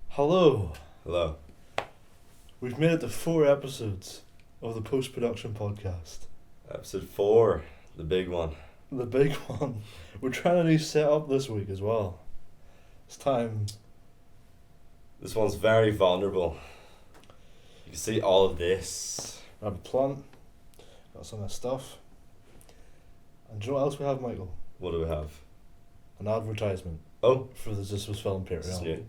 Hello. Hello. We've made it to 4 episodes of the post-production podcast. Episode 4, the big one. The big one. We're trying a new setup this week as well. It's time. This one's very vulnerable. You can see all of this. I have a plant. Got some of this stuff. And do you know what else we have, Michael? What do we have? An advertisement. Oh. For the ZeusWeusFilm This is Patreon. new.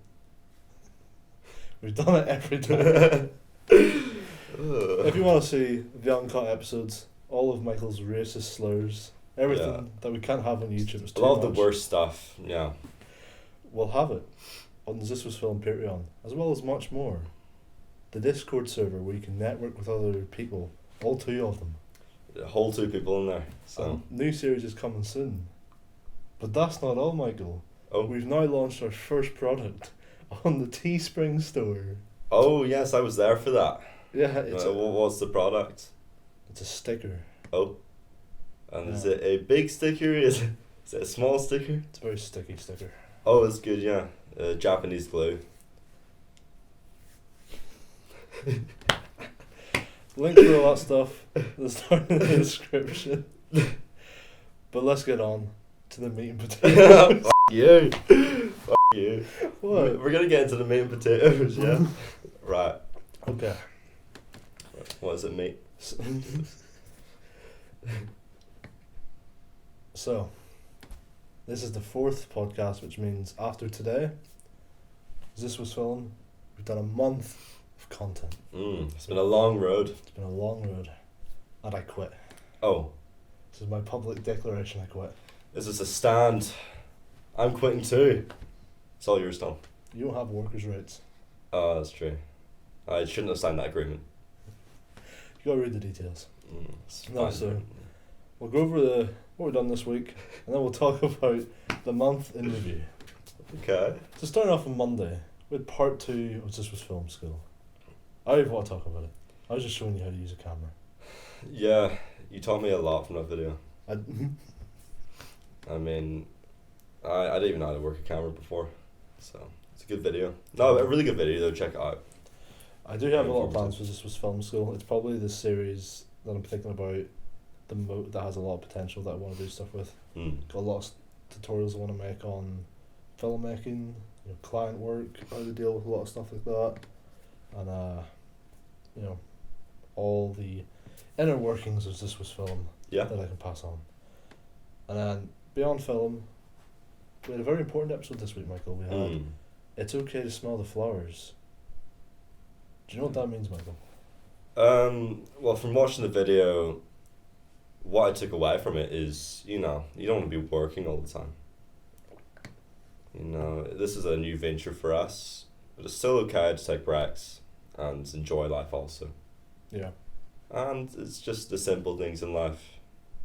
We've done it every time. If you want to see the uncut episodes, all of Michael's racist slurs, everything that we can't have on YouTube, it's too A lot of much. the worst stuff, yeah. We'll have it on the ZeusWeusFilm Patreon, as well as much more. The Discord server where you can network with other people, all 2 of them. A whole 2 people in there. So New series is coming soon. But that's not all, Michael. Oh. We've now launched our first product on the Teespring store. Oh yes, I was there for that. Yeah, it's what's the product? it's a sticker. Oh. And is Yeah. it a big sticker? Is it a small sticker? It's a very sticky sticker. Oh, it's good, yeah. Japanese glue. Link to all that stuff is down in the description. But let's get on to the meat and potatoes. Fuck you. Fuck you. What? We're gonna get into the meat and potatoes, yeah? Right. Okay. What is it, mate? So, this is the 4th podcast, which means after today, ZeusWeusFilm, we've done a month of content. It's been a long road. It's been a long road, and I quit. Oh, This is my public declaration, I quit. is this a stand? I'm quitting too. It's all yours, Tom. You don't have workers' rights. Oh, that's true. I shouldn't have signed that agreement. You gotta read the details. It's No, fine. so we'll go over what we've done this week, and then we'll talk about the month in review. Okay. So starting off on Monday, we had part 2 of ZeusWeusFilm school. I don't even want to talk about it. I was just showing you how to use a camera. Yeah, you taught me a lot from that video. I mean, I didn't even know how to work a camera before, so it's a good video. No, a really good video though. Check it out. do have a lot of plans for ZeusWeusFilm school. It's probably the series that I'm thinking about that has a lot of potential that I want to do stuff with. Got a lot of tutorials I want to make on filmmaking, client work, how to deal with a lot of stuff like that, and all the inner workings of ZeusWeusFilm Yeah. that I can pass on. And then beyond film, we had a very important episode this week, Michael. We had It's Okay to Smell the Flowers. Do you know what that means, Michael? Well, from watching the video, what I took away from it is, you don't want to be working all the time. This is a new venture for us, but it's still okay to take breaks and enjoy life also. Yeah. And it's just the simple things in life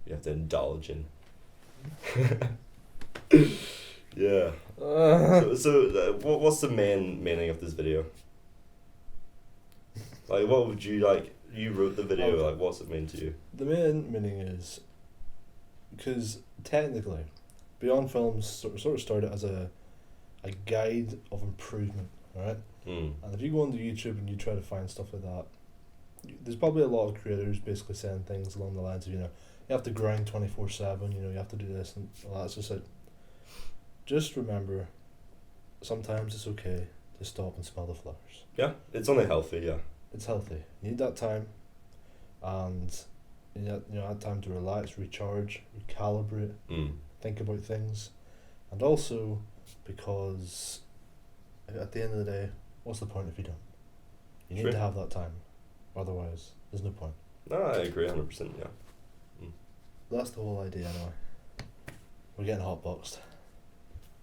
you have to indulge in. Yeah. What's the main meaning of this video? Like, what would you like? You wrote the video. Okay. Like, what's it mean to you? The main meaning is, because technically, Beyond Films sort of started as a guide of improvement, right? And if you go onto YouTube and you try to find stuff like that, there's probably a lot of creators basically saying things along the lines of, you have to grind 24/7, you have to do this and all that. It's just like, just remember, sometimes it's okay to stop and smell the flowers. Yeah, it's only healthy. Yeah. It's healthy. You need that time, and you need time to relax, recharge, recalibrate, think about things, and also because at the end of the day, what's the point if you don't? You need to have that time, otherwise there's no point. No, I agree 100%. Yeah. That's the whole idea anyway. We're getting hotboxed.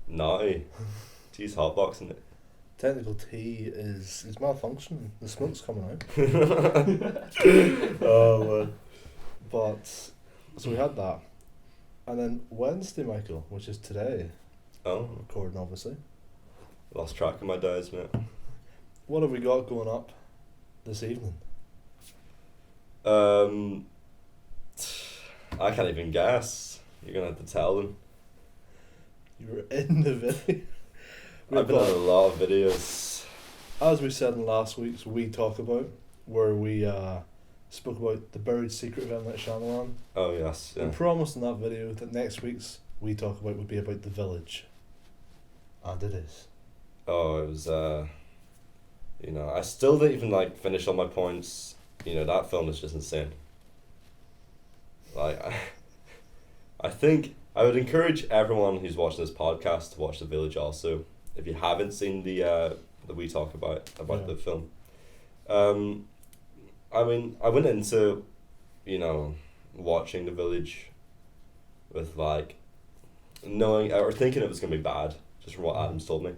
No, tea's hotboxing it. Technical tea is malfunctioning. The smoke's coming out. Oh man. But so we had that, and then Wednesday, Michael, which is today, Oh, recording obviously. lost track of my days, mate. What have we got going up this evening? I can't even guess. You're gonna have to tell them. You were in the video. I've been on a lot of videos. as we said in last week's We Talk About, where we spoke about the buried secret of M. Night Shyamalan. Oh yes, yeah. We promised in that video that next week's We Talk About would be about The Village. And it is. Oh, it was, I still didn't even, finish all my points. That film is just insane. I think I would encourage everyone who's watching this podcast to watch The Village also, if you haven't seen the We Talk About the film. I went into, watching The Village with, knowing, or thinking it was going to be bad, just from what Adam's told me.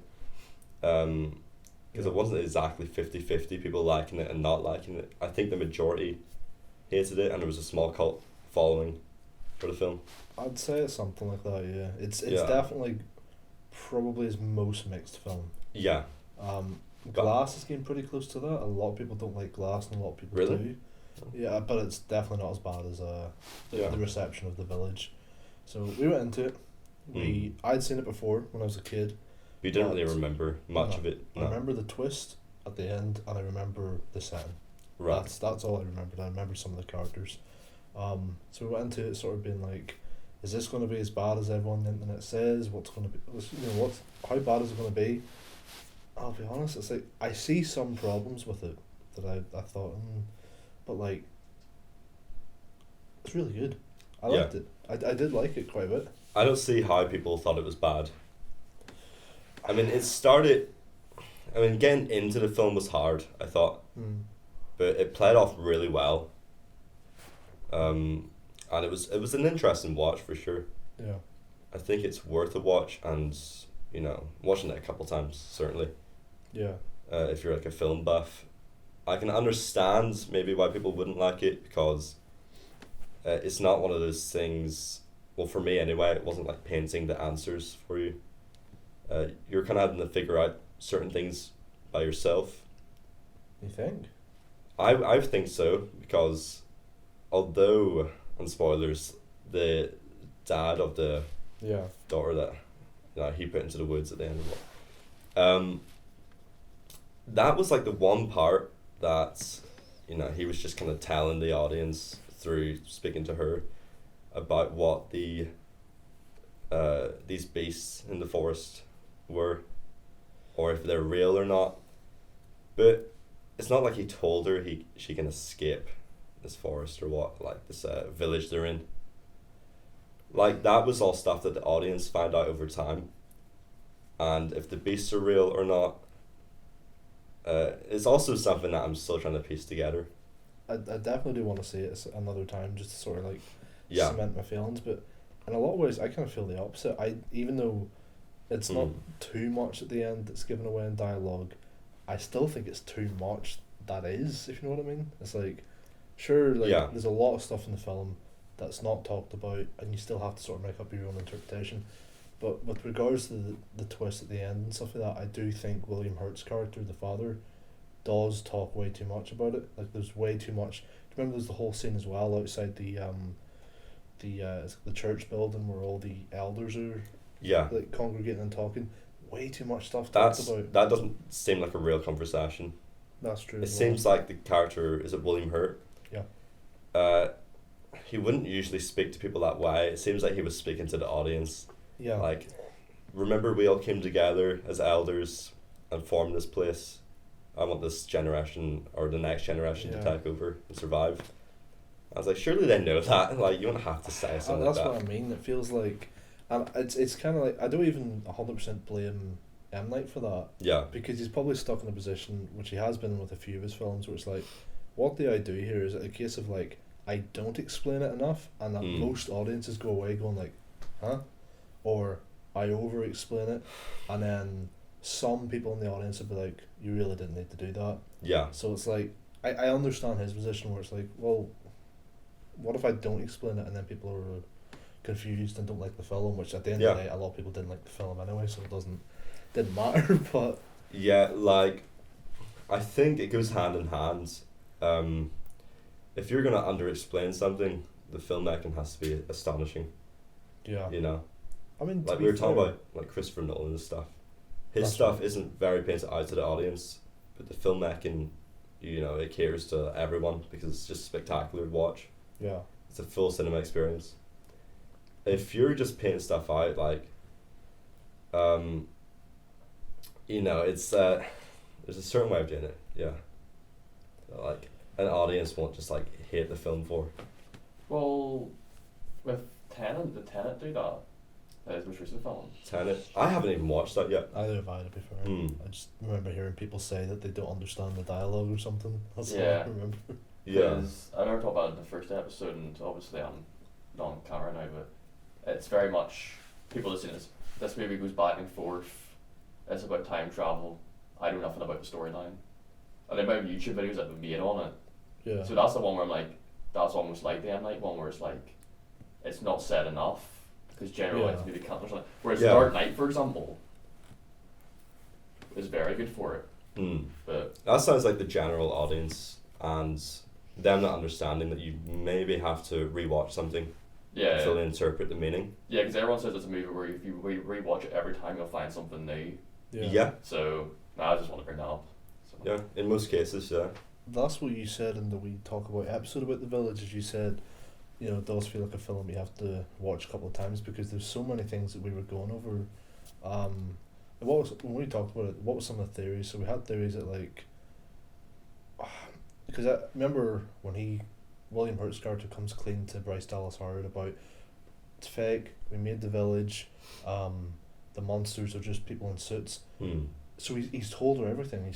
Because it wasn't exactly 50-50 people liking it and not liking it. I think the majority hated it, and there was a small cult following for the film. I'd say it's something like that, yeah. It's definitely probably his most mixed film. Yeah. Glass is getting pretty close to that. A lot of people don't like Glass and a lot of people do. Yeah, but it's definitely not as bad as the reception of The Village. So we went into it. I'd seen it before when I was a kid. We didn't really remember much of it. No. I remember the twist at the end, and I remember the setting. Right. That's all I remembered. I remember some of the characters. So we went into it sort of being like, is this going to be as bad as everyone on the internet says? What's going to be? How bad is it going to be? I'll be honest. It's like I see some problems with it that I thought, but it's really good. I liked it. I did like it quite a bit. I don't see how people thought it was bad. It started. Getting into the film was hard, I thought, but it played off really well. And it was an interesting watch for sure. Yeah. I think it's worth a watch, and watching it a couple times certainly. Yeah. If you're a film buff, I can understand maybe why people wouldn't like it, because it's not one of those things. Well, for me anyway, it wasn't like painting the answers for you. You're kind of having to figure out certain things by yourself. You think? I think so, because although, and spoilers, the dad of the daughter that he put into the woods at the end of it, that was the one part that he was just kind of telling the audience through speaking to her about what the these beasts in the forest were, or if they're real or not. But it's not like he told her she can escape this forest or what, this village they're in. That was all stuff that the audience found out over time. And if the beasts are real or not, it's also something that I'm still trying to piece together. I definitely do want to see it another time, just to sort of cement my feelings, but in a lot of ways I kind of feel the opposite. Even though it's not too much at the end that's given away in dialogue, I still think it's too much that is, if you know what I mean. It's sure, there's a lot of stuff in the film that's not talked about, and you still have to sort of make up your own interpretation. But with regards to the twist at the end and stuff like that, I do think William Hurt's character, the father, does talk way too much about it. There's way too much. Do you remember there's the whole scene as well outside the church building where all the elders are congregating and talking? Way too much stuff talked about. That doesn't seem like a real conversation. That's true. It seems like the character, is it William Hurt? Yeah. He wouldn't usually speak to people that way. It seems like he was speaking to the audience. Yeah. Remember we all came together as elders and formed this place. I want this generation or the next generation to take over and survive. I was like, surely they know that. You don't have to say something like that. That's what I mean. It feels like, and it's kind of I don't even 100% blame M. Night for that. Yeah. Because he's probably stuck in a position, which he has been in with a few of his films, where it's what do I do here? Is it a case of I don't explain it enough, and that most audiences go away going huh? Or I over explain it, and then some people in the audience will be like, you really didn't need to do that. Yeah. So it's I understand his position where it's well, what if I don't explain it and then people are confused and don't like the film, which at the end of the day a lot of people didn't like the film anyway, so it didn't matter. But yeah, I think it goes hand in hand. If you're gonna under explain something, the filmmaking has to be astonishing. Yeah. I mean, we were talking about Christopher Nolan and stuff. His stuff isn't very painted out to the audience. but the filmmaking, it caters to everyone because it's just spectacular to watch. Yeah. It's a full cinema experience. If you're just painting stuff out, like, it's there's a certain way of doing it. Yeah. Like an audience won't just like hate the film for. Well, with Tenet, did Tenet do that? His most recent film. Tenet. I haven't even watched that yet. Either have I, to be fair. I just remember hearing people say that they don't understand the dialogue or something. That's all I remember. Yeah. I remember talking about it in the first episode, and obviously I'm not on camera now, but it's very much people listening. This movie goes back and forth. It's about time travel. I know nothing about the storyline. And the amount of YouTube videos that have been made on it. Yeah. So that's the one where I'm like, that's almost like the M Night one, where it's like, it's not said enough because generally it's maybe can't or something. Whereas Dark Knight, for example, is very good for it. But that sounds like the general audience and them not understanding that you maybe have to rewatch something. Yeah. To fully interpret the meaning. Yeah, because everyone says it's a movie where if you rewatch it every time, you'll find something new. Yeah. So, I just want to bring that up. So. Yeah, in most cases, yeah. That's what you said in the We Talk About episode about The Village, as you said, it does feel like a film you have to watch a couple of times because there's so many things that we were going over. When we talked about it, what were some of the theories? So we had theories that, like, because I remember when William Hurt's character comes clean to Bryce Dallas Howard about, it's fake, we made the village, the monsters are just people in suits. So he's told her everything,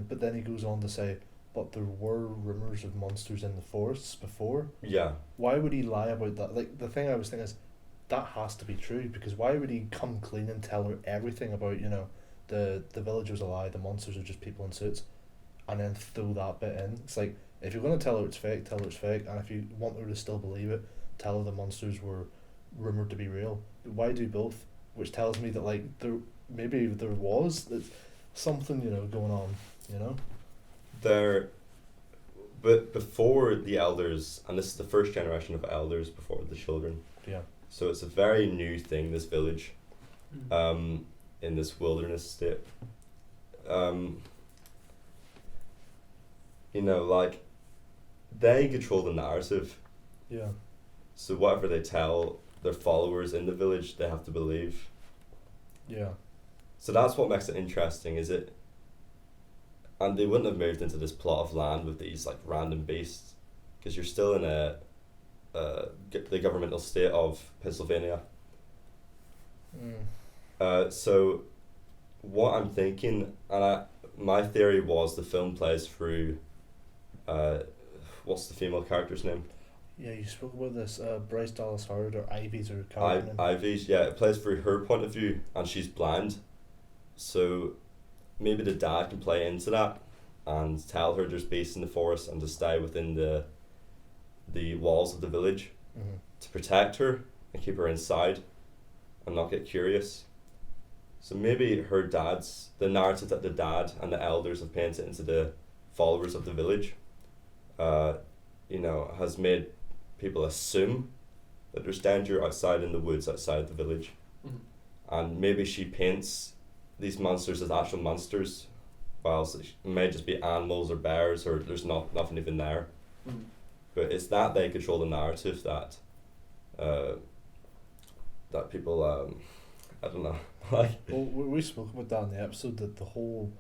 but then he goes on to say, but there were rumours of monsters in the forests before. Yeah. Why would he lie about that? Like, the thing I was thinking is, that has to be true, because why would he come clean and tell her everything about, the village was a lie, the monsters are just people in suits, and then throw that bit in? It's like, if you're going to tell her it's fake, tell her it's fake, and if you want her to still believe it, tell her the monsters were rumoured to be real. But why do both? Which tells me that, like, there was something, going on, But before the elders, and this is the first generation of elders before the children. Yeah. So it's a very new thing, this village, in this wilderness state. Like, they control the narrative. Yeah. So whatever they tell their followers in the village, they have to believe. Yeah. So that's what makes it interesting, is it? And they wouldn't have moved into this plot of land with these like random beasts, because you're still in the governmental state of Pennsylvania. So what I'm thinking, and my theory was the film plays through, what's the female character's name? Yeah, you spoke about this, Bryce Dallas Howard, or Ivy's her character name. Ivy's, yeah, it plays through her point of view, and she's blind. So maybe the dad can play into that and tell her there's beasts in the forest and to stay within the walls of the village to protect her and keep her inside and not get curious. So maybe the narrative that the dad and the elders have painted into the followers of the village, has made people assume that there's danger outside in the woods outside the village. And maybe she paints these monsters as actual monsters, whilst it may just be animals or bears, or there's nothing even there. But it's that they control the narrative that that people I don't know. Like, well, we spoke about that in the episode, that the whole,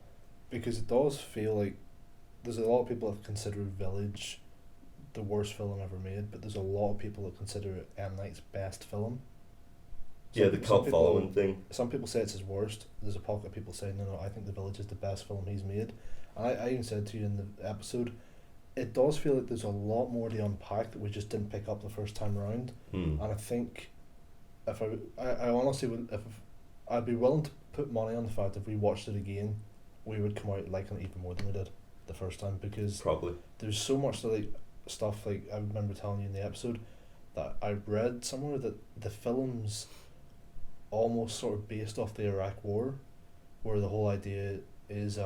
because it does feel like there's a lot of people that consider Village the worst film ever made, but there's a lot of people that consider it M. Night's best film. Yeah, the cult following thing. Some people say it's his worst. There's a pocket of people saying, no, I think The Village is the best film he's made. And I even said to you in the episode, it does feel like there's a lot more to unpack that we just didn't pick up the first time around. And I think if I honestly would, if I'd be willing to put money on the fact if we watched it again, we would come out liking it even more than we did the first time, because probably there's so much stuff like I remember telling you in the episode that I read somewhere that the film's almost sort of based off the Iraq War, where the whole idea is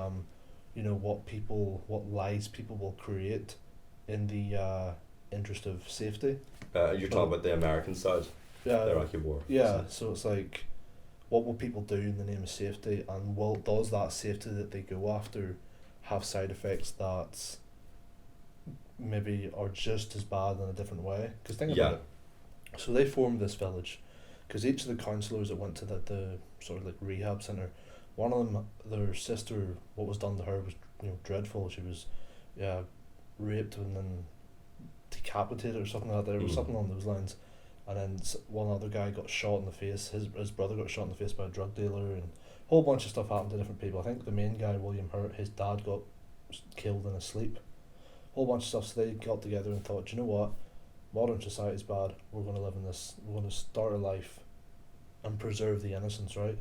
what lies people will create in the interest of safety. You're talking about the American side, the Iraqi War. Yeah, so it's like, what will people do in the name of safety, and does that safety that they go after have side effects that maybe are just as bad in a different way. Because think about it. So they formed this village, because each of the counsellors that went to the sort of like rehab centre, one of them, their sister, what was done to her was, you know, dreadful. She was, raped and then decapitated or something like that. There was something along those lines. And then one other guy got shot in the face. His brother got shot in the face by a drug dealer, and a whole bunch of stuff happened to different people. I think the main guy, William Hurt, his dad got killed in his sleep. A whole bunch of stuff. So they got together and thought, you know what, modern society's bad. We're going to live in this. We're going to start a life and preserve the innocence, right?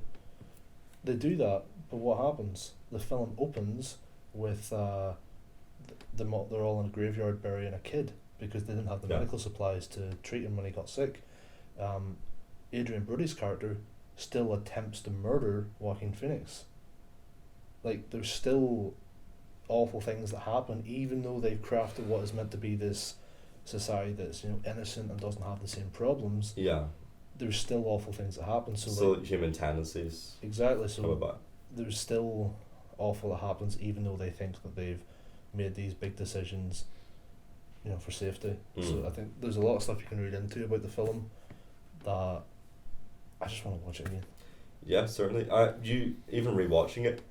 They do that, but what happens? The film opens with they're all in a graveyard burying a kid, because they didn't have the medical supplies to treat him when he got sick. Adrian Brody's character still attempts to murder Joaquin Phoenix. Like, there's still awful things that happen, even though they've crafted what is meant to be this society that's, you know, innocent and doesn't have the same problems. Yeah. There's still awful things that happen. So still, like, human tendencies. Exactly. So there's still awful that happens, even though they think that they've made these big decisions, you know, for safety. So I think there's a lot of stuff you can read into about the film that I just want to watch it again. Yeah, certainly. You even rewatching it,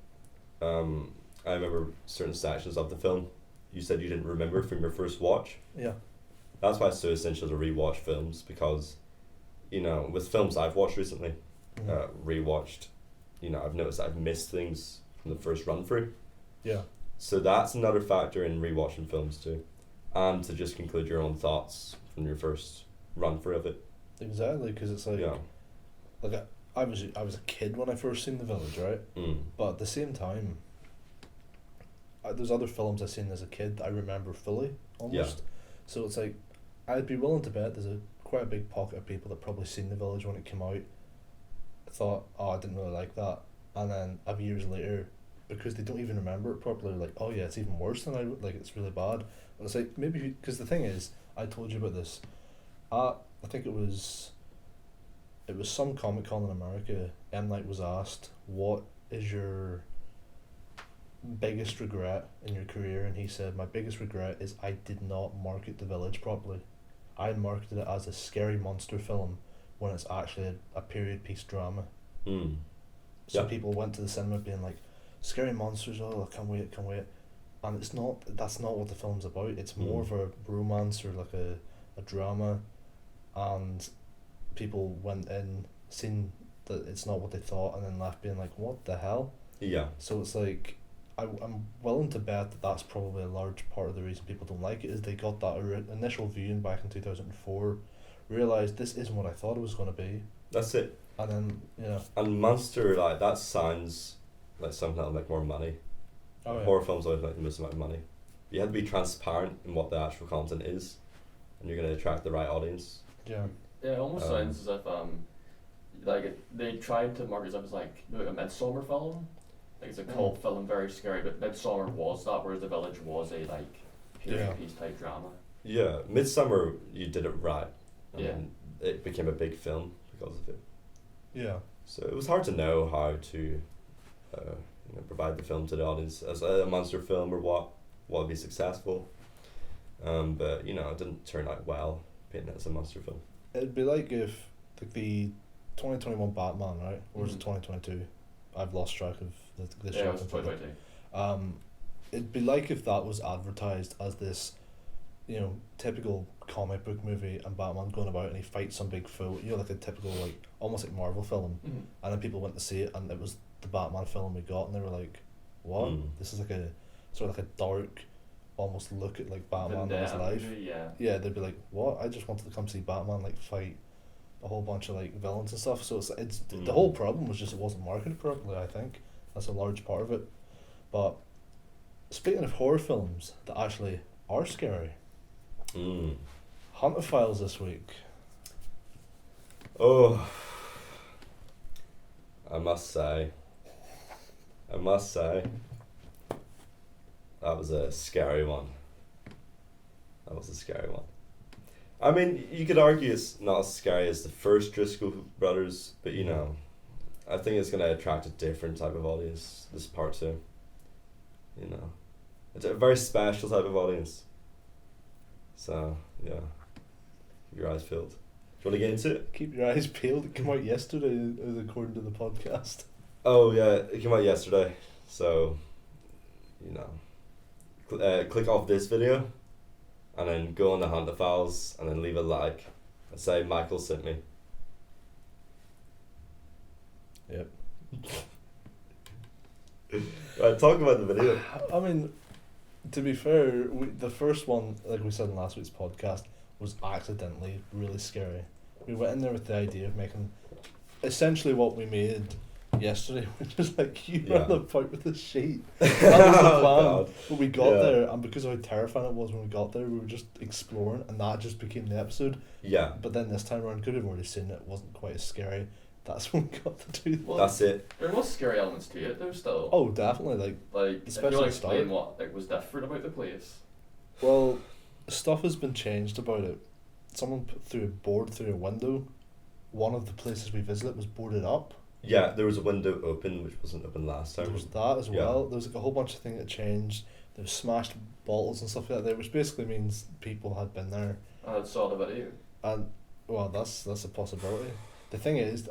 I remember certain sections of the film you said you didn't remember from your first watch. Yeah. That's why it's so essential to rewatch films, because, you know, with films I've watched recently, rewatched, you know, I've noticed I've missed things from the first run through. Yeah. So that's another factor in rewatching films too, and to just conclude your own thoughts from your first run through of it. Exactly, because it's like, like I was a kid when I first seen The Village, right? But at the same time, there's other films I've seen as a kid that I remember fully, almost. So it's like, I'd be willing to bet there's quite a big pocket of people that probably seen The Village when it came out, thought, oh, I didn't really like that, and then years later, because they don't even remember it properly, like, oh yeah, it's even worse than like, it's really bad. And it's like, maybe, because the thing is, I told you about this, I think it was some Comic-Con in America, M. Night was asked, what is your biggest regret in your career? And he said, my biggest regret is I did not market The Village properly. I marketed it as a scary monster film when it's actually a period piece drama. So people went to the cinema being like, scary monsters, oh, I can't wait. And that's not what the film's about. It's more of a romance or like a drama, and people went in, seen that it's not what they thought, and then left being like, what the hell? Yeah. So it's like, I'm willing to bet that that's probably a large part of the reason people don't like it, is they got that initial viewing back in 2004, realised this isn't what I thought it was going to be. That's it. And then, And monster, like, that sounds like something that'll make more money. Oh, yeah. Horror films always make the most amount of money. You have to be transparent in what the actual content is, and you're going to attract the right audience. Yeah. Yeah, it almost sounds as if like they tried to market it as like a Midsommar film. Like, it's a cult film, very scary, but Midsommar was that, whereas The Village was a like period piece type drama. Yeah, Midsommar, you did it right. And it became a big film because of it. Yeah. So it was hard to know how to provide the film to the audience as a monster film, or what would be successful. But it didn't turn out well painting it as a monster film. It'd be like if the 2021 Batman, right? Or was it 2022? I've lost track of this. Yeah, it was 2022. It'd be like if that was advertised as this, typical comic book movie, and Batman going about and he fights some big foe, like a typical, like, almost like Marvel film, and then people went to see it and it was the Batman film we got, and they were like, what? This is like a sort of like a dark, almost look at like Batman in his life. Yeah, they'd be like, what? I just wanted to come see Batman like fight a whole bunch of like villains and stuff. So it's the whole problem was just it wasn't marketed properly. I think that's a large part of it. But speaking of horror films that actually are scary, Haunted Files this week. Oh, I must say, that was a scary one. I mean, you could argue it's not as scary as the first Driscoll Brothers, but I think it's going to attract a different type of audience, this part two. It's a very special type of audience. So, yeah. Keep your eyes peeled. Do you want to get into it? Keep your eyes peeled. It came out yesterday, according to the podcast. Oh, yeah, it came out yesterday. So, you know. Click off this video, and then go on the Hunter Files, and then leave a like, and say Michael sent me. Yep. Right, talk about the video. I mean, to be fair, the first one, like we said in last week's podcast, was accidentally really scary. We went in there with the idea of making essentially what we made yesterday, which is like you ran about with a sheet. That was the plan. God. But we got there, and because of how terrifying it was when we got there, we were just exploring, and that just became the episode. Yeah. But then this time around, because we've already seen it, wasn't quite as scary. That's when we got to do that. Well, that's it. There was scary elements to it. There was still. Oh, definitely. Like especially if you want to the start. explain what was different about the place. Well, stuff has been changed about it. Someone threw a board through a window. One of the places we visited was boarded up. Yeah, there was a window open which wasn't open last time. There was that as well. There was like a whole bunch of things that changed. There was smashed bottles and stuff like that there, which basically means people had been there. I saw the video. And well, that's a possibility. The thing is,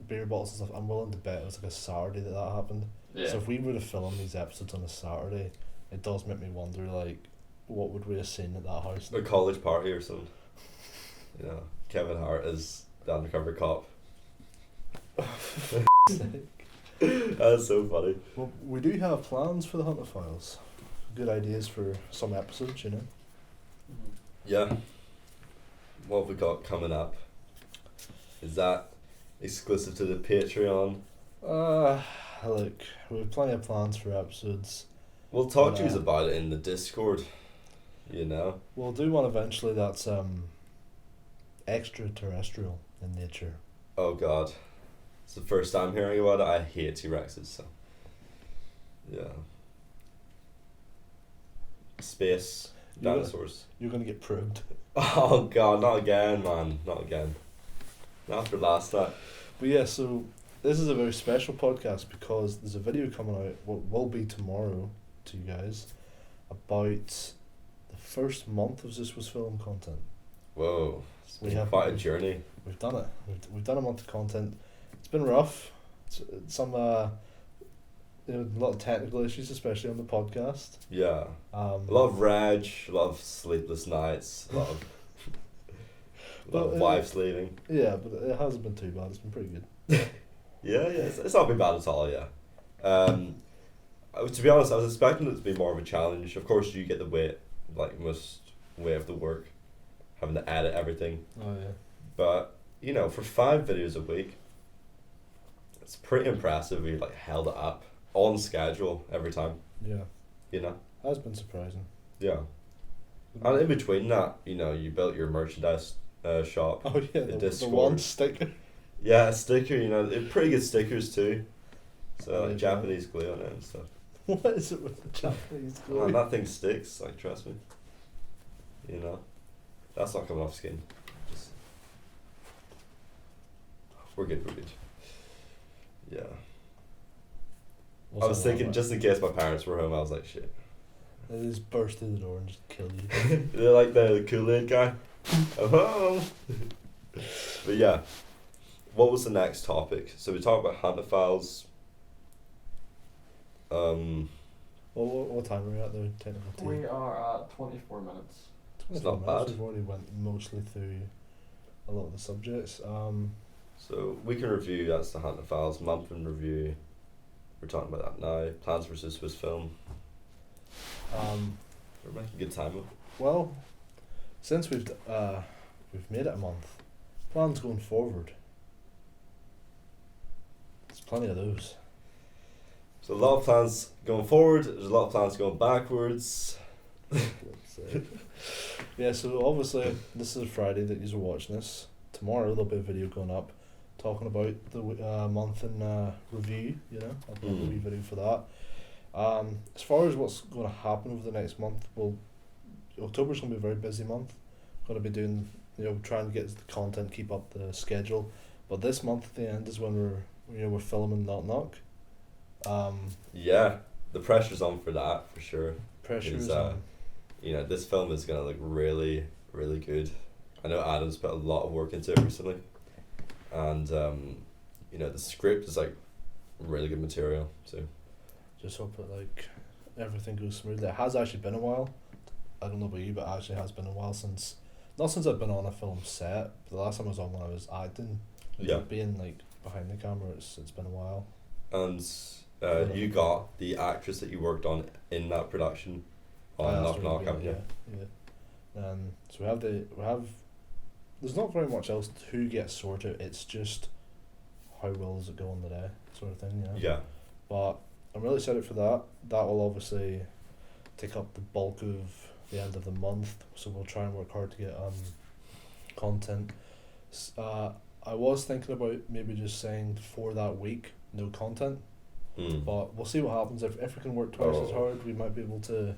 beer bottles and stuff, I'm willing to bet it was like a Saturday that happened. Yeah. So if we would have filmed these episodes on a Saturday, it does make me wonder, like, what would we have seen at that house? A college party or something. You know, Kevin Hart is the undercover cop. That's so funny. Well, we do have plans for the Hunter Files. Good ideas for some episodes, you know. Yeah. What have we got coming up? Is that exclusive to the Patreon? Look, we have plenty of plans for episodes. We'll talk to you about it in the Discord, you know. We'll do one eventually that's extraterrestrial in nature. Oh god. It's the first time hearing about it. I hate T-Rexes, so yeah. Space dinosaurs. You're gonna get probed. Oh god, not again, man. Not again. Not after last night. But yeah, so this is a very special podcast because there's a video coming out, what will be tomorrow to you guys, about the first month of ZeusWeusFilm content. Whoa. We have quite a journey. We've done it. We've done a month of content. It's been rough. Some a lot of technical issues, especially on the podcast. Yeah. A lot of rage, a lot of sleepless nights, a lot of wives leaving. Yeah, but it hasn't been too bad. It's been pretty good. Yeah, it's not been bad at all. Yeah. To be honest, I was expecting it to be more of a challenge. Of course, you get the weight, like most weight of the work, having to edit everything. Oh yeah. But you know, for 5 videos a week, it's pretty impressive. We like held it up on schedule every time. Yeah. You know. That's been surprising. Yeah. And in between that, you know, you built your merchandise shop. Oh yeah, the one sticker. Yeah, a sticker. You know, they're pretty good stickers too. So like Yeah. Japanese glue on it and stuff. What is it with the Japanese glue? Man, that thing sticks. Like, trust me. You know, that's not coming off skin. Just we're good. Yeah. I was thinking, just in case my parents were home, I was like, shit. They just burst through the door and just kill you. They're like the Kool-Aid guy. Oh. But yeah, what was the next topic? So we talked about Hunter Files. Well, what time are we at there? Technical We are at 24 minutes. It's not bad. We've already went mostly through a lot of the subjects. So we can review, that's the Hunter Files month in review. We're talking about that now. Plans for ZeusWeusFilm. We're making good time of it. Well, since we've made it a month, plans going forward. There's plenty of those. So a lot of plans going forward, there's a lot of plans going backwards. Yeah, so obviously this is a Friday that you're watching this. Tomorrow there'll be a video going up talking about the month in review, you know. I'll put a wee video for that. As far as what's going to happen over the next month, well, October's going to be a very busy month. Going to be doing, trying to get the content, keep up the schedule. But this month at the end is when we're filming Knock Knock. Yeah, the pressure's on for that, for sure. pressures. You know, this film is gonna look really, really good. I know Adam's put a lot of work into it recently, and you know, the script is like really good material too. Just hope that like everything goes smoothly. It has actually been a while. I don't know about you, but it actually has been a while since, not since I've been on a film set, but the last time I was on when I was acting. Like, being like behind the camera, it's been a while. And you got the actress that you worked on in that production on Knock Knock, haven't you? Yeah. So we have. There's not very much else to get sorted. It's just how well does it go on the day, sort of thing. Yeah. But I'm really excited for that. That will obviously take up the bulk of the end of the month. So we'll try and work hard to get content. I was thinking about maybe just saying for that week no content. But we'll see what happens. If we can work twice as hard, we might be able to,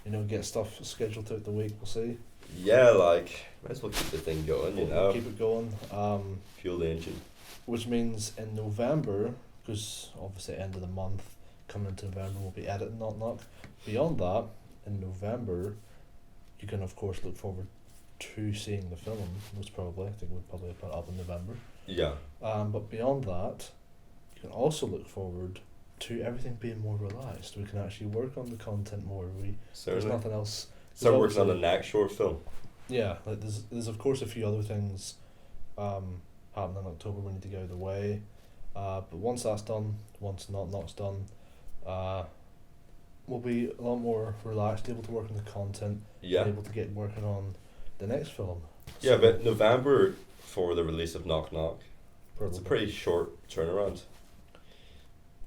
you know, get stuff scheduled throughout the week. We'll see. Yeah, like might as well keep the thing going. You know, keep it going. Fuel the engine. Which means in November, because obviously end of the month, coming into November, we'll be editing Knock Knock. Beyond that, in November, you can of course look forward to seeing the film. Most probably, I think we'll probably put it up in November. Yeah. But beyond that, you can also look forward to everything being more relaxed. We can actually work on the content more. There's nothing else. Start working on the next short film. Yeah, like there's of course a few other things happening in October we need to get out of the way. But once that's done, once Knock Knock's done, we'll be a lot more relaxed, able to work on the content, able to get working on the next film. Yeah, but November for the release of Knock Knock. Probably. It's a pretty short turnaround.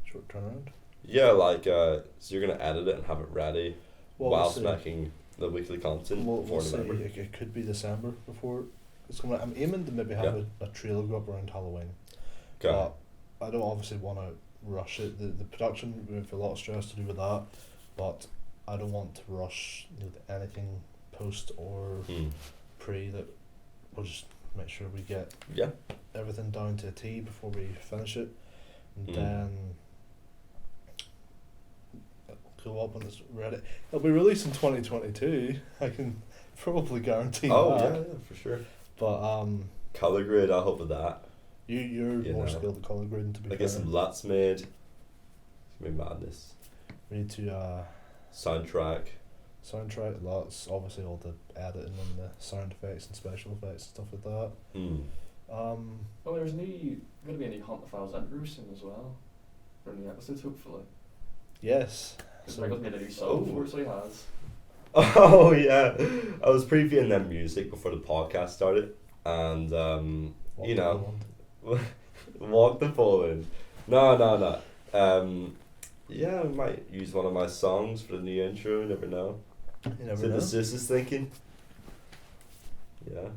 Short turnaround? Yeah, like so you're gonna edit it and have it ready whilst we'll making the weekly content we'll for November. It could be December before it's coming out. I'm aiming to maybe have a trailer go up around Halloween. Okay. But I don't obviously want to rush it. The production, we have a lot of stress to do with that, but I don't want to rush anything post or pre. That we'll just make sure we get everything down to a T before we finish it, and then it'll go up when it's ready. It'll be released in 2022. I can probably guarantee that. Yeah, for sure. But color grade, I'll help with that. You're more skilled at color grading, to be fair. Get some LUTs made. It's gonna be madness. We need to soundtrack, lots, obviously all the editing and the sound effects and special effects and stuff like that. Well, there's gonna be a new Hunt the Files intro soon as well, for new episodes hopefully. Yes. So Michael's made a new song before, so he has. Oh yeah, I was previewing their music before the podcast started, and you know, Walk the Poland. No. Yeah, I might use one of my songs for the new intro. You never know. You never know. The Zeus is thinking. Yeah.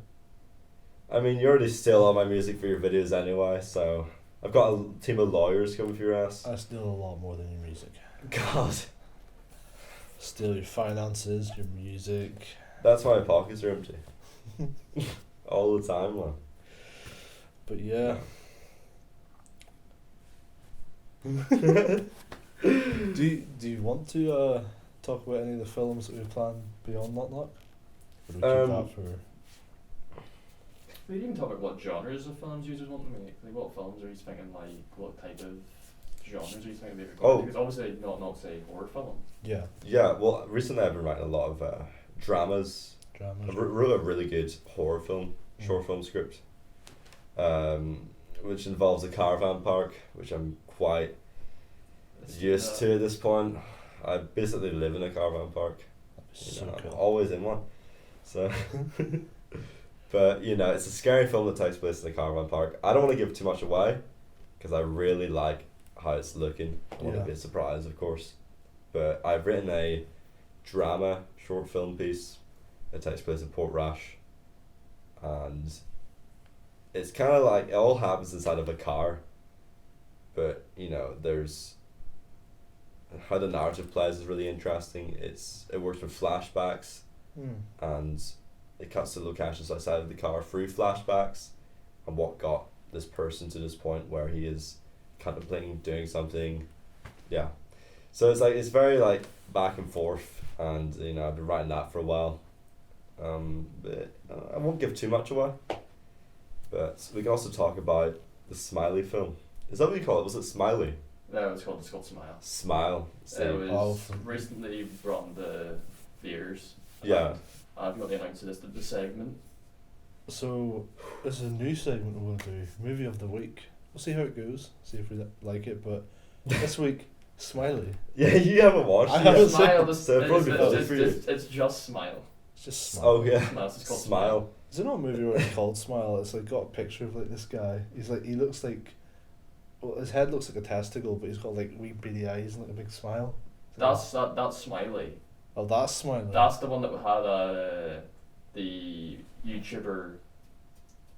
I mean, you already steal all my music for your videos anyway, so I've got a team of lawyers coming for your ass. I steal a lot more than your music. God. Steal your finances, your music. That's why my pockets are empty. All the time, man. But yeah. Do you want to talk about any of the films that we've planned beyond Knock Knock? Or do we keep that for... We can talk about what genres of films users want to make. Like, what films are you thinking, like, what type of genres are you thinking they record? Because obviously Knock Knock's a horror film. Yeah, well, recently I've been writing a lot of dramas. I wrote a really good horror film, short film script, which involves a caravan park, which I'm quite used to at this point. I basically live in a caravan park. So cool. I'm always in one. So, but you know, it's a scary film that takes place in a caravan park. I don't want to give too much away, because I really like how it's looking. I want it to be a surprise, of course. But I've written a drama short film piece that takes place in Portrush, and it's kind of like it all happens inside of a car, but you know, there's how the narrative plays is really interesting. It works with flashbacks, and it cuts to locations outside of the car through flashbacks, and what got this person to this point where he is contemplating doing something. Yeah, So it's like, it's very like back and forth, and you know, I've been writing that for a while. But I won't give too much away. But we can also talk about the Smiley film. Is that what you call it? Was it Smiley? No, it's called Smile. Smile. It was recently brought in the theaters. Yeah. I've got the announced the segment. So, it's a new segment we're going to do. Movie of the week. We'll see how it goes. See if we like it. But this week, Smiley. Yeah, you haven't watched it. I haven't Smile. So it'd probably be better for you. It's just Smile. It's just Smile. Oh yeah. It's called Smile. Is there not a movie where it's called Smile? It's like got a picture of like this guy. He's like, he looks like, well, his head looks like a testicle, but he's got like wee beady eyes and like a big smile. That's Smiley. Oh, that's Smiley. That's the one that had the YouTuber.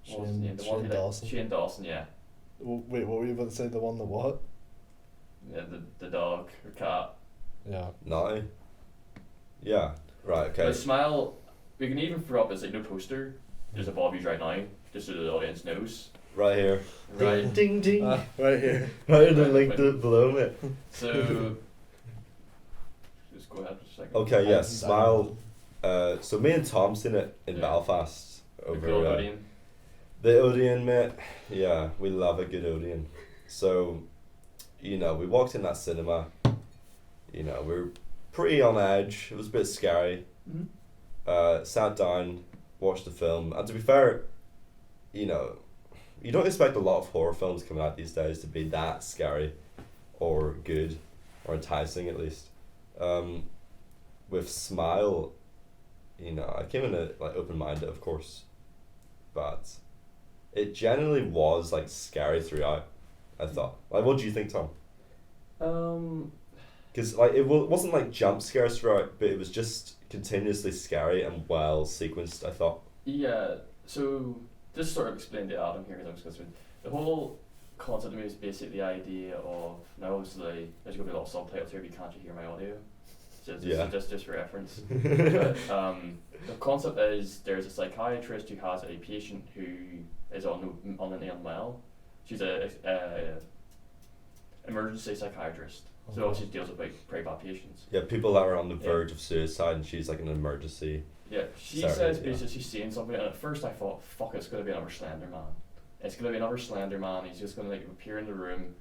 What was his name? Shane Dawson. Shane Dawson, yeah. Wait, what were you about to say? The one that what? Yeah, the dog or cat. Yeah. No. Yeah. Right. Okay. The Smile. We can even throw up as like no poster. There's a Bobby's right now, just so the audience knows. Right here. Right. Ding ding. Right here. Right in the link below it. So. Just go ahead for a second. Okay. Yeah. Smile. So me and Tom seen it in Belfast over the Odeon, mate. Yeah, we love a good Odeon. So, you know, we walked in that cinema. You know, we were pretty on edge. It was a bit scary. Mm-hmm. Sat down, watched the film, and to be fair, you know, you don't expect a lot of horror films coming out these days to be that scary, or good, or enticing at least. With Smile, you know, I came in like open-minded, of course, but it generally was like scary throughout. I thought. Like, what do you think, Tom? Because like it wasn't like jump scares throughout, but it was just continuously scary and well sequenced, I thought. Yeah. So just sort of explain to Adam here, because I'm just going to the whole concept of me is basically the idea of, now obviously there's going to be a lot of subtitles here, but you can't hear my audio. Just for reference. But, the concept is there's a psychiatrist who has a patient who is on an unwell. She's a emergency psychiatrist. So obviously deals with like pretty bad patients. Yeah, people that are on the verge of suicide, and she's like an emergency. Yeah, she says basically she's seeing something, and at first I thought, fuck, it's gonna be another Slender Man. It's gonna be another Slender Man. He's just gonna like appear in the room,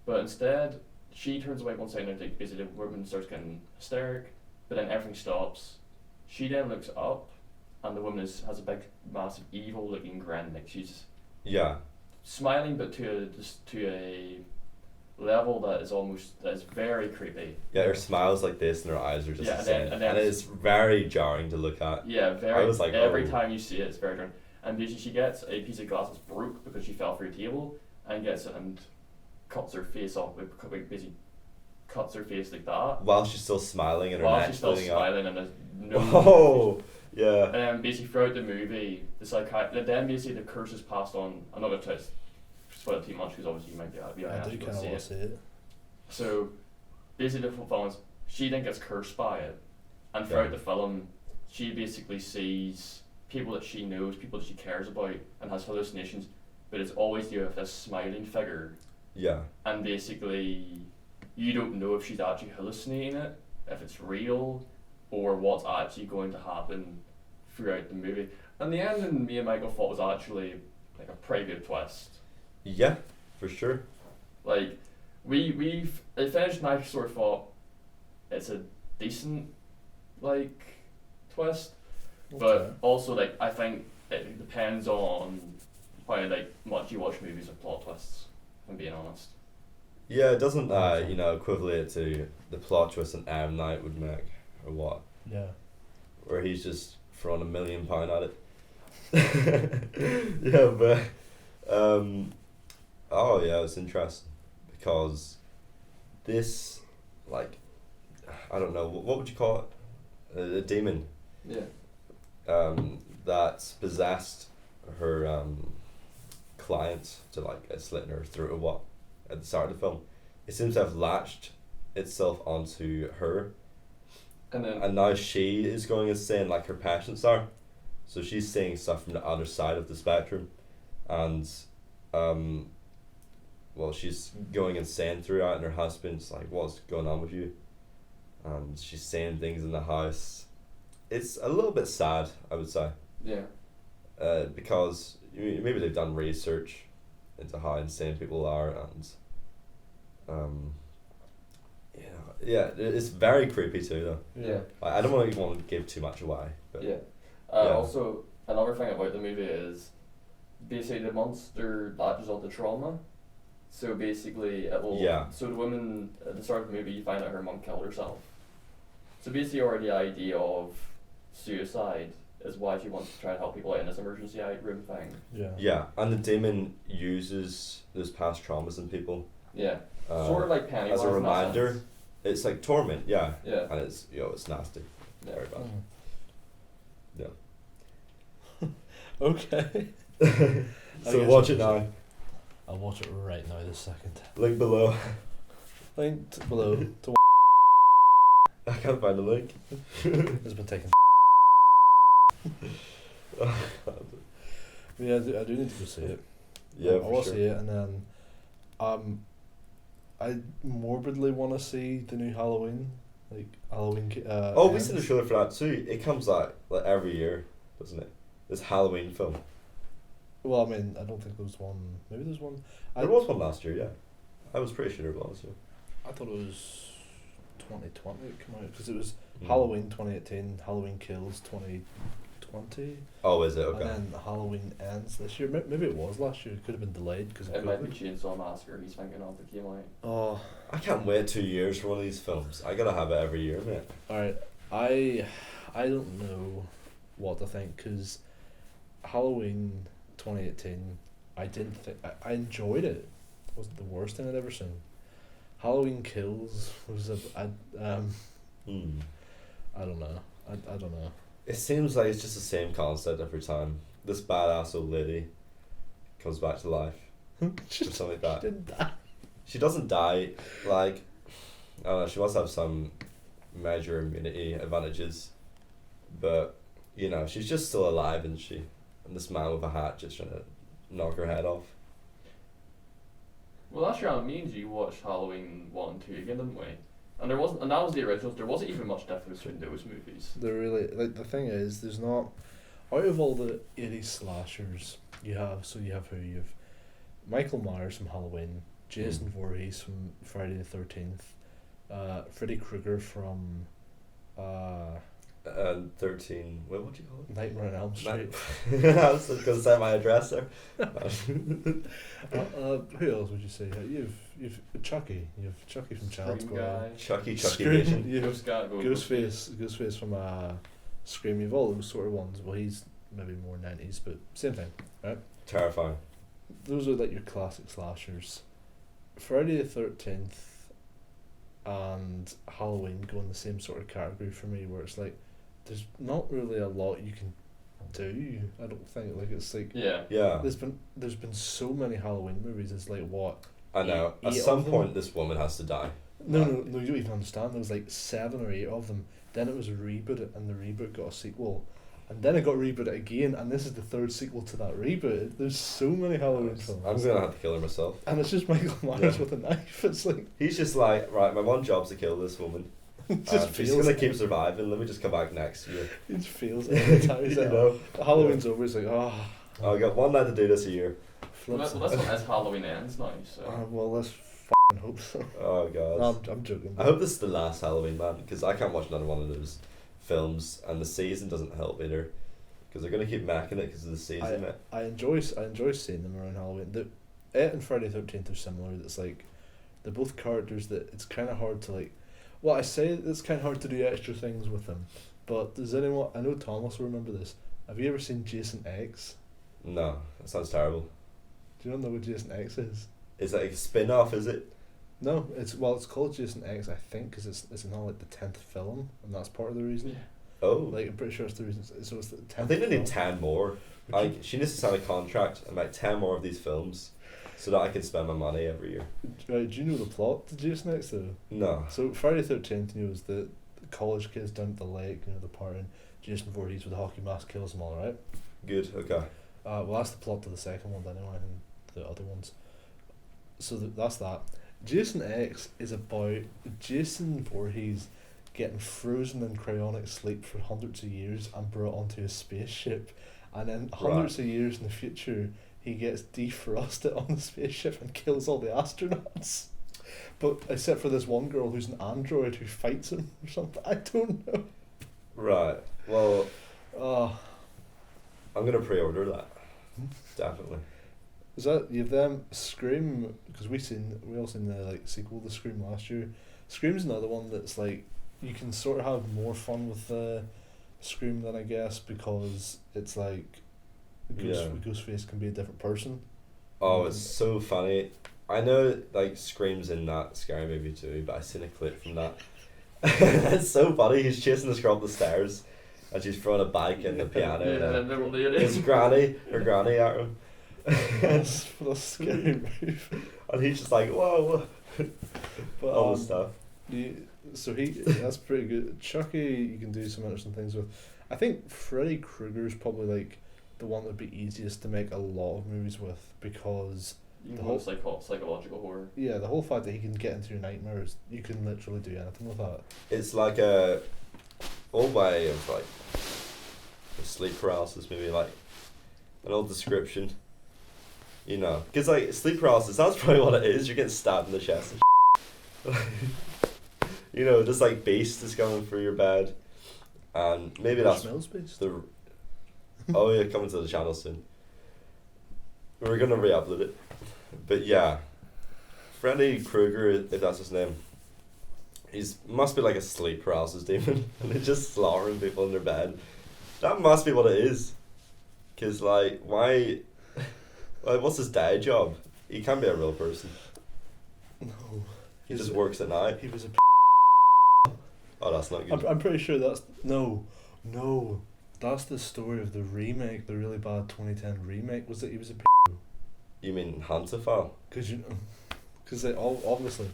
but instead she turns away one side and like basically the woman starts getting hysteric, but then everything stops. She then looks up, and the woman has a big, massive, evil-looking grin, like she's smiling, but to a level that is very creepy. Yeah, her smile's like this, and her eyes are just the same, and then it's very jarring to look at. Yeah, very. I was like, every time you see it, it's very jarring. And basically, she gets a piece of glass that's broke because she fell through a table, and gets it and cuts her face off. Basically, cuts her face like that. While she's still smiling and her neck's bleeding out. While she's still smiling and there's no. Oh, yeah. And then basically throughout the movie, then basically the curse is passed on. I'm not going to spoil it too much because obviously you might be able I do kind of want to see it. So basically the film is she then gets cursed by it, and throughout the film she basically sees people that she knows, people that she cares about, and has hallucinations, but it's always you with this smiling figure. Yeah. And basically you don't know if she's actually hallucinating it, if it's real, or what's actually going to happen throughout the movie. And the ending me and Michael thought was actually like a pretty good twist. Yeah, for sure. Like it finished and I sort of thought it's a decent like twist. Okay. But also like I think it depends on how like much you watch movies with plot twists, if I'm being honest. Yeah, it doesn't equivalent to the plot twist an M. Night would make, or what? Yeah. Where he's just throwing £1 million at it. Yeah, but oh yeah, it's interesting because this, like, I don't know, what would you call it? A demon. Yeah. That's possessed her client to like slitting her throat or what at the start of the film. It seems to have latched itself onto her. And now she is going insane like her patients are. So she's seeing stuff from the other side of the spectrum. And she's going insane throughout, and her husband's like, "What's going on with you?" And she's saying things in the house. It's a little bit sad, I would say. Yeah. Because maybe they've done research into how insane people are, and it's very creepy too, though. Yeah. I don't want to give too much away. But yeah. Also, another thing about the movie is basically the monster latches onto trauma. So basically, it will. Yeah. So the woman at the start of the movie, you find out her mum killed herself. So basically, already the idea of suicide is why she wants to try to help people out in this emergency room thing. Yeah. Yeah, and the demon uses those past traumas in people. Yeah. Sort of like Pennywise. As a reminder, it's like torment. Yeah. Yeah. And it's it's nasty. Yeah. Very bad. Yeah. Okay. So watch it now. I'll watch it right now this second. Link below. Link below to I can't find the link. has been taken. Yeah, I do need to go see it. Yeah, I for will sure. see it, and then I morbidly want to see the new Halloween, like Halloween. We seen the trailer for that too. It comes out like every year, doesn't it? This Halloween film. Well, I mean, I don't think there was one. Maybe there's one. There was one last year, yeah. I was pretty sure there was. Yeah. I thought it was 2020 it came out because it was Halloween 2018, Halloween Kills 2020. Oh, is it? Okay. And then Halloween Ends this year. Maybe it was last year. It could have been delayed because It might be Chainsaw Massacre. He's thinking of that came out. Oh, I can't wait 2 years for one of these films. I gotta have it every year, mate. alright. I don't know what to think because Halloween 2018, I didn't think I enjoyed it. It wasn't the worst thing I'd ever seen. Halloween Kills was I don't know. I don't know. It seems like it's just the same concept every time. This badass old lady comes back to life. Or something like that. She didn't die. She doesn't die. Like, I don't know, she must have some major immunity advantages. But, she's just still alive, isn't she? And this man with a hat just trying to knock her head off. Well, last year on me and you watched Halloween 1 and 2 again, didn't we? And that was the originals. There wasn't even much difference between those movies. They're really the thing is there's not out of all the 80s slashers you have who Michael Myers from Halloween, Jason Voorhees from Friday the 13th, Freddy Krueger from 13. What do you call it? Nightmare on Elm Street. I was going to say my address there. Who else would you say? You've Chucky. You've Chucky from Child's Scream Play. guy. Chucky Scream, Vision. you've Ghostface. Ghostface from Scream. You've all those sort of ones. Well, he's maybe more 90s, but same thing, right? Terrifying. Those are like your classic slashers. Friday the 13th and Halloween go in the same sort of category for me, where it's like there's not really a lot you can do. I don't think it's like Yeah. there's been so many Halloween movies. It's like what? I know. At eight some of them? point, this woman has to die. No, you don't even understand. There was like 7 or 8 of them. Then it was rebooted, and the reboot got a sequel, and then it got rebooted again, and this is the 3rd sequel to that reboot. There's so many Halloween films. I'm gonna have to kill her myself. And it's just Michael Myers with a knife. It's like He's just like, right, my one job's to kill this woman. She's gonna keep surviving. Let me just come back next year. He just feels it every time he's Halloween's over. He's like, I got one night to do this a year. Well, that's what as Halloween ends now. So. Well, let's f***ing hope so. Oh god. No, I'm joking. I hope this is the last Halloween, man, because I can't watch another one of those films, and the season doesn't help either, because they're gonna keep macking it because of the season. Mate. I enjoy seeing them around Halloween. It and Friday the 13th are similar. It's like they're both characters that it's kind of hard to like. Well, I say it's kind of hard to do extra things with them, but does anyone? I know Thomas will remember this. Have you ever seen Jason X? No, that sounds terrible. Do you not know what Jason X is? Is that like a spin-off, is it? No, it's called Jason X, I think, because it's not like the 10th film, and that's part of the reason. Yeah. Oh. Like, I'm pretty sure it's the reason. So it's the 10th. I think they need film. 10 more. Like, she needs to sign a contract and make 10 more of these films, so that I can spend my money every year. Right, do you know the plot to Jason X though? No. So Friday the 13th, is the college kids down at the lake, the partying. Jason Voorhees with a hockey mask kills them all, right? Good. Okay. Well, that's the plot to the second one anyway, and the other ones. so that's that. Jason X is about Jason Voorhees getting frozen in cryonic sleep for hundreds of years and brought onto a spaceship, and then hundreds of years in the future he gets defrosted on the spaceship and kills all the astronauts. But except for this one girl who's an android who fights him or something. I don't know. Right. Well, I'm gonna pre-order that. Definitely. Is that you've them Scream? Because we all seen the sequel to Scream last year. Scream's another one that's like you can sort of have more fun with Scream than I guess because it's like Ghostface can be a different person. Oh, it's so funny. I know Scream's in that scary movie too, but I seen a clip from that. It's so funny. He's chasing this girl up the stairs, and she's throwing a bike and the piano. Yeah, and his granny at him. That's scary movie. And he's just like, whoa. But all the stuff. That's pretty good. Chucky, you can do some interesting things with. I think Freddy Krueger's probably the one that would be easiest to make a lot of movies with because the whole psychological horror. Yeah, the whole fact that he can get into your nightmares, you can literally do anything with that. It's like a old way of sleep paralysis, maybe an old description. You know, because sleep paralysis, that's probably what it is. You're getting stabbed in the chest and you know, just beast is coming through your bed, and maybe that's smells based. Oh yeah, coming to the channel soon. We're gonna re-upload it, but yeah, Freddy Krueger, if that's his name, must be like a sleep paralysis demon, and they're just slaughtering people in their bed. That must be what it is, cause why? What's his day job? He can't be a real person. No. He just works at night. He was a Oh, that's not good. I'm pretty sure that's... No. That's the story of the remake, the really bad 2010 remake, was that he was a You mean Hunterfile? Because obviously,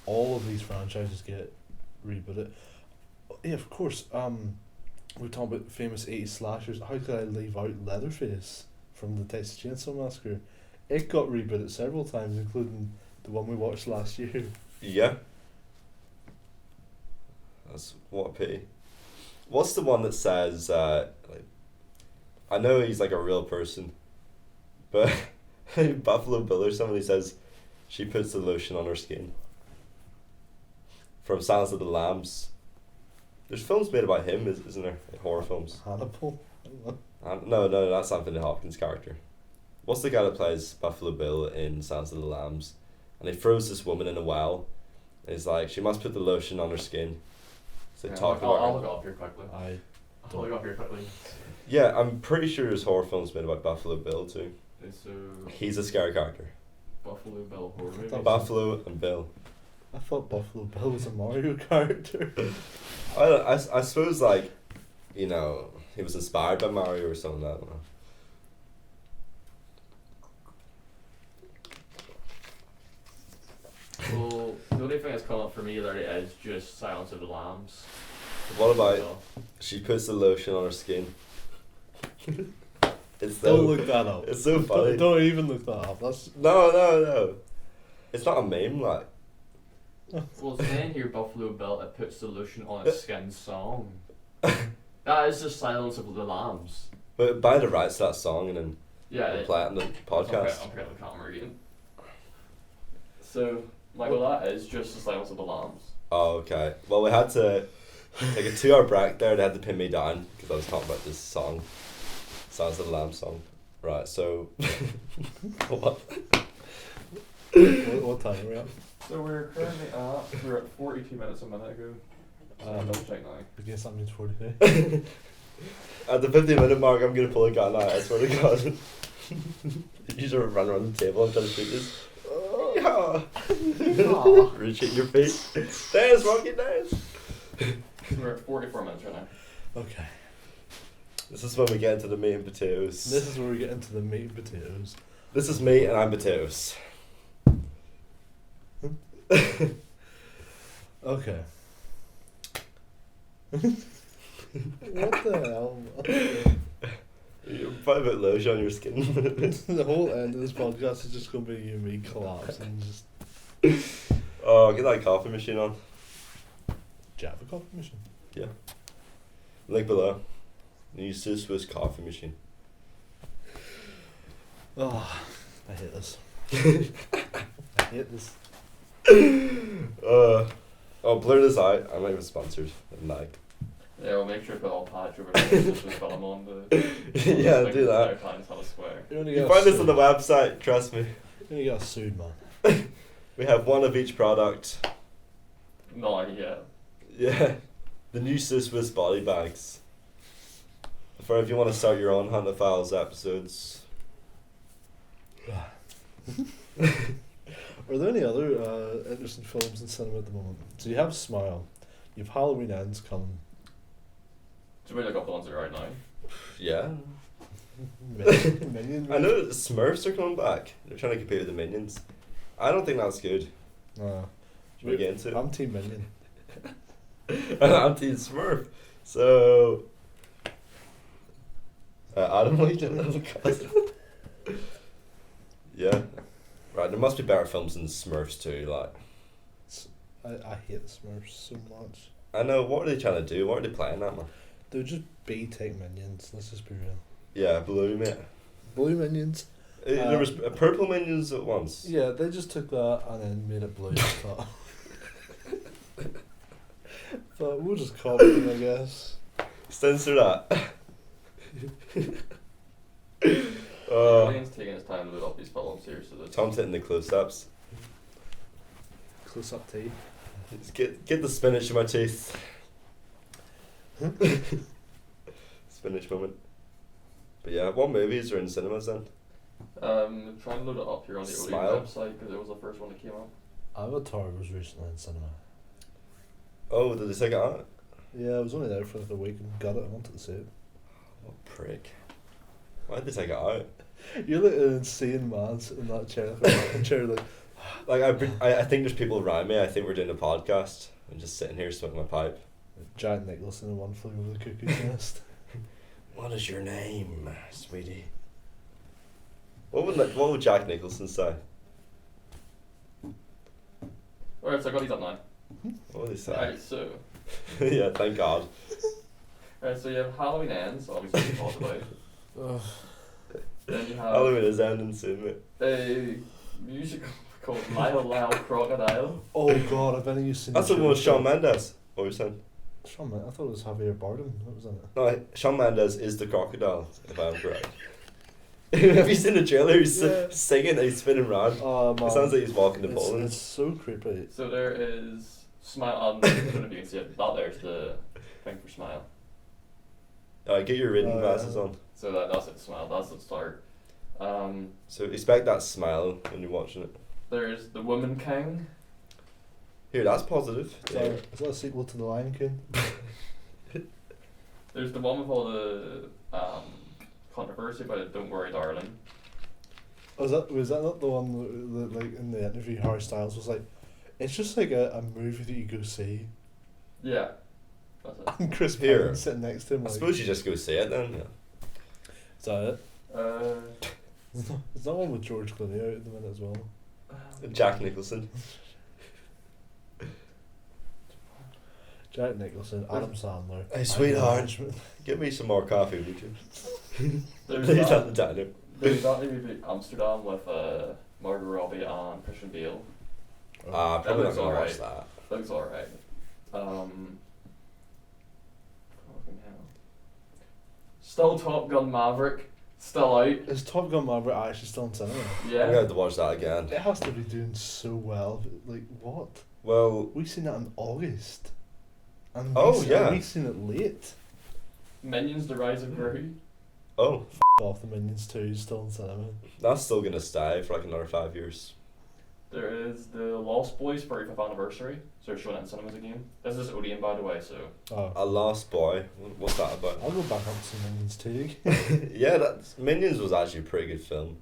all of these franchises get rebooted. Yeah, of course, we're talking about famous 80s slashers. How could I leave out Leatherface from the Texas Chainsaw Massacre? It got rebooted several times, including the one we watched last year. Yeah. That's what a pity. What's the one that says I know he's a real person, but Buffalo Bill or somebody says she puts the lotion on her skin. From Silence of the Lambs. There's films made about him, isn't there? Horror films. Hannibal? No, that's Anthony Hopkins' character. What's the guy that plays Buffalo Bill in Silence of the Lambs? And he throws this woman in a well. And he's like, she must put the lotion on her skin. So I'll look it up here quickly. Yeah, I'm pretty sure there's horror films made about Buffalo Bill too. He's a scary character. Buffalo Bill horror movie. Buffalo and Bill. I thought Buffalo Bill was a Mario character. I suppose he was inspired by Mario or something. I don't know. Well, the only thing that's come up for me there is just Silence of the Lambs. What about she puts the lotion on her skin? Don't look that up. It's so funny. Don't even look that up. That's no. It's not a meme, Well, it's saying here Buffalo Bill, it puts the lotion on its skin song. That is just Silence of the Lambs. But buy the rights to that song and then play it in the podcast. I'm forgetting the camera again. So, Michael, that is just the Silence of the Lambs. Oh, okay. Well, we had to take a 2-hour break there. They had to pin me down because I was talking about this song. Silence of the Lambs song. Right, so... What time are we at? So we're currently at 42 minutes a minute ago. So I'll double check now. I guess that means 42. At the 50-minute mark, I'm going to pull a gun out, I swear to God. You should run around the table and try to shoot this. Yeah. Reach your feet. Dance, Rocky, dance. We're at 44 minutes right now. Okay. This is when we get into the meat and potatoes. This is where we get into the meat and potatoes. This is meat and I'm potatoes. Okay. What the hell? You're probably a bit lotion on your skin. The whole end of this podcast is just going to be you and me collapsing. Just. Oh, get that coffee machine on. Do you have a coffee machine? Yeah. Link below. New Swiss coffee machine. Oh, I hate this. I hate this. Oh, blur this out. I'm not even sponsored. I'm like. Yeah, we'll make sure to put all patch over there. ZeusWeusFilm on the. Yeah, do that. You find this on the website. Trust me. You only got sued, man. We have one of each product. No, yeah. Yeah. The new Swiss body bags. For if you want to start your own Hunt the Files episodes. Are there any other interesting films in cinema at the moment? So you have Smile, you have Halloween Ends coming. Should we look up the ones that are out now? Yeah. Minion I know the Smurfs are coming back. They're trying to compete with the Minions. I don't think that's good. Should we get into it? I'm Team Minion. I'm Team Smurf. So Adam, what are you doing? Yeah. Right, there must be better films than Smurfs too, like. I hate Smurfs so much. I know, what are they trying to do? What are they playing at, man? They're just B-Tech Minions, let's just be real. Yeah, blue, mate. Blue Minions. There was purple Minions at once. Yeah, they just took that and then made it blue. But we'll just copy them, I guess. Censor that. Alien's taking his time to load up these films here, so that Tom's hitting the close-ups. Close up tea. Just get the spinach in my teeth. Spinach moment. But yeah, what movies are in cinemas then? trying to load it up here on the Smile. Odeon website because it was the first one that came up. Avatar was recently in cinema. Oh, did they take it out? Yeah, I was only there for like a week and got it. I wanted to see it. Oh, prick. Why did they take it out? You're like an insane man sitting in that chair. Like I think there's people around me. I think we're doing a podcast. I'm just sitting here smoking my pipe. Jack Nicholson in One Flew Over the Cuckoo's Nest. What is your name, sweetie? What would Jack Nicholson say? Alright, so I got these up now. What would he say? Alright, so. Yeah, thank God. Alright, so you have Halloween Ends, obviously we talked about. Then you have Halloween is ending soon, mate. a musical called Lyle Lyle Crocodile. Oh God, I've only seen. That's the one with Shawn Mendes. What were you saying? Shawn Mendes. I thought it was Javier Bardem. What was in it? No, Shawn Mendes is the crocodile, if I'm correct. Have you seen the trailer? He's singing and he's spinning around. Oh man. It sounds like he's walking to Poland. It's so creepy. So there is Smile. I don't know if you can see it. That there's the thing for Smile. Get your reading glasses on. So that's it. Smile. That's the start. So expect that smile when you're watching it. There's the Woman King. Here, that's positive. Is that a sequel to The Lion King? There's the one with all the controversy about it. Don't worry, darling. Was that not the one that like in the interview Harry Styles was like, it's just like a movie that you go see. Yeah, that's it. And Chris Here. Pine sitting next to him. I Like, suppose you just go see it then. Yeah. is that it? Is that one with George Clooney out at the minute as well? Jack Nicholson. Jack Nicholson, Adam Sandler. Hey, sweetheart, give me some more coffee, would you? There's He's that, at the diner. there's that movie Amsterdam with Margot Robbie and Christian Bale. Probably not looks gonna watch alright. that. Looks alright. Fucking hell. Still Top Gun Maverick. Still out. Is Top Gun Maverick actually still in cinema? I'm Yeah. gonna have to watch that again. It has to be doing so well. Like what? Well, We seen that in August. And yeah. we seen it late. Minions: The Rise of Gru. oh, Off the Minions 2 is still in cinema. that's still gonna stay for like another 5 years. There is the Lost Boys 35th anniversary. So they're showing it in cinemas again. This is Odeon, by the way. So Oh. A Lost Boy. What's that about? I'll go back up to Minions 2. Yeah, that Minions was actually a pretty good film.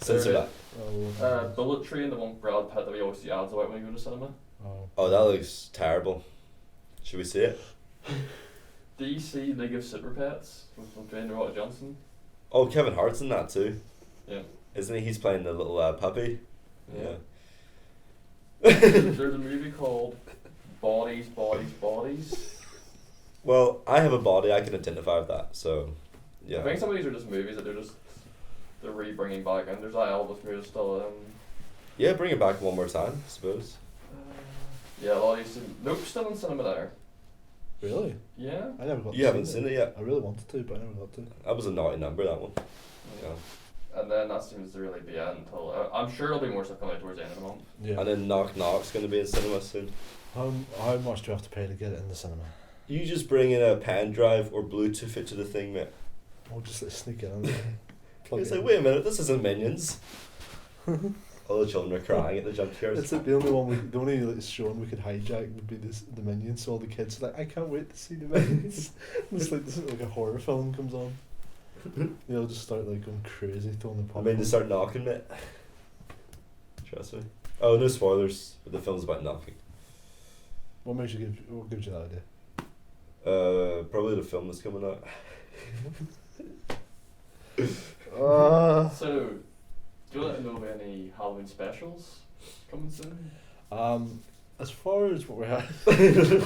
Censor that. Bullet Train, the one with Brad Pitt that we always see ads about when we go to cinema. Oh. Oh, that looks terrible. Should we see it? DC League of Super Pets with Dwayne The Rock Johnson. Oh, Kevin Hart's in that too. Yeah. Isn't he? He's playing the little puppy. Yeah. There's a movie called Bodies, Bodies, Bodies. Well, I have a body. I can identify with that. So, yeah. I think some of these are just movies that they're re-bringing back, and there's that Elvis movie still. Yeah, bring it back one more time, I suppose. Yeah, a lot of these. Nope, still in cinema there. Really? Yeah. I never got. You haven't seen it yet. I really wanted to, but I never got to. That was a naughty number. That one. Yeah. And then that seems to really be it until I'm sure there'll be more stuff coming out towards the end of the month. Yeah. And then Knock Knock's going to be in cinema soon. How much do you have to pay to get it in the cinema? You just bring in a pen drive or Bluetooth it to the thing, mate. Or just like sneak it in there. It's like, wait a minute, this isn't Minions. All the children are crying at the jump scares. It's like the only like showing we could hijack would be the Minions. So all the kids are like, I can't wait to see the Minions. It's like a horror film comes on. They'll just start like going crazy, throwing the I popcorn. mean, they start knocking it. Trust me. Oh, no spoilers. But the film's about knocking. What gives you that idea? Probably the film that's coming out. So, do you want to know about any Halloween specials coming soon? As far as what we're having,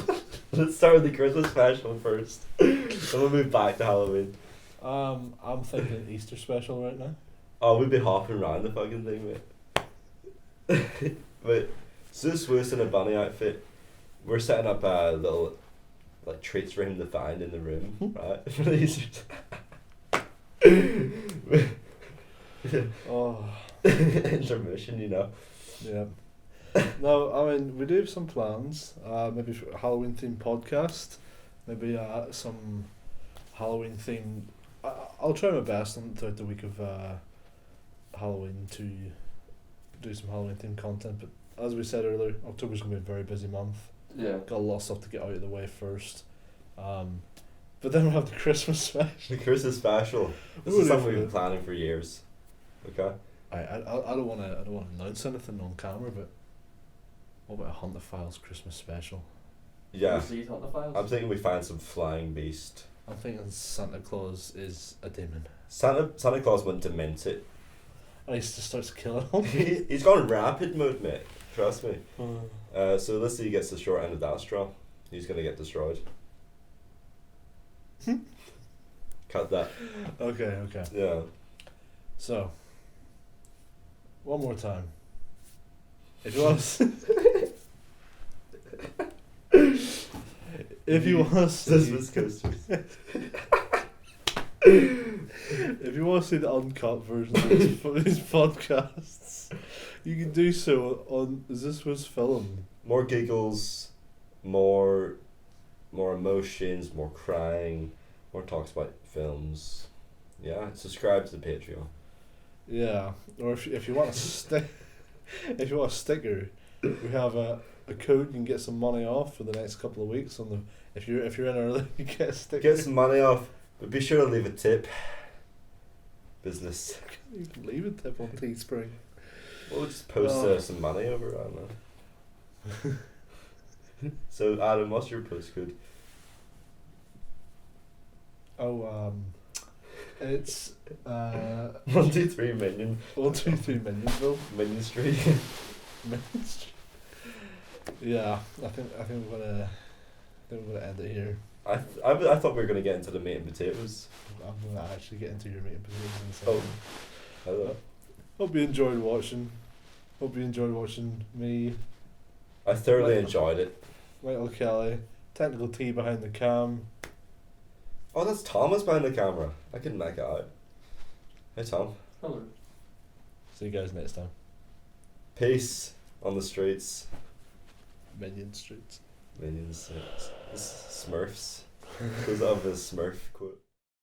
Let's start with the Christmas special first. Then we'll move back to Halloween. I'm thinking Easter special right now. Oh, we'd be hopping around the fucking thing, mate. But ZeusWeus in a bunny outfit. We're setting up little like treats for him to find in the room, right? For the Easter. Oh. Intermission, you know. Yeah. No, I mean we do have some plans. Maybe for a Halloween themed podcast. Maybe some Halloween themed. I'll try my best throughout the week of Halloween to do some Halloween themed content. But as we said earlier, October's gonna be a very busy month. Yeah. Got a lot of stuff to get out of the way first. But then we'll have the Christmas special. The Christmas special. This is something we've been planning for years. Okay. I don't wanna announce anything on camera, but what about a Hunt the Files Christmas special? Yeah. I'm thinking we find some flying beast. I'm thinking Santa Claus is a demon. Santa Claus went demented. And he just starts killing them. He's gone rapid mode, mate. Trust me. So let's see who gets the short end of that straw. He's gonna get destroyed. Cut that. Okay. Yeah. So, one more time. If you want to if you want to see if you want to see the uncut version of these podcasts, you can do so on ZeusWeusFilm. More giggles, more emotions, more crying, more talks about films. Yeah, subscribe to the Patreon. Yeah, or if you want a if you want a sticker, we have a code you can get some money off for the next couple of weeks. On the if you're in early, you get a sticker. Get some money off, but be sure to leave a tip. Business. You can leave a tip on Teespring. We'll just post some money over. I don't know. So Adam, what's your postcode? It's 123 Minion. 123 Minionville. Minion Street. Minion Street. Yeah, I think we're gonna end it here. I thought we were gonna get into the meat and potatoes. I'm gonna actually get into your meat and potatoes in a second. Hello. Hope you enjoyed watching. Hope you enjoyed watching me. I thoroughly enjoyed it. Michael Kelly, technical T behind the cam. Oh, that's Thomas behind the camera. I couldn't make it out. Hey Tom. Hello. See you guys next time. Peace on the streets. Minion Streets. Minions. Smurfs. Goes off his Smurf quote.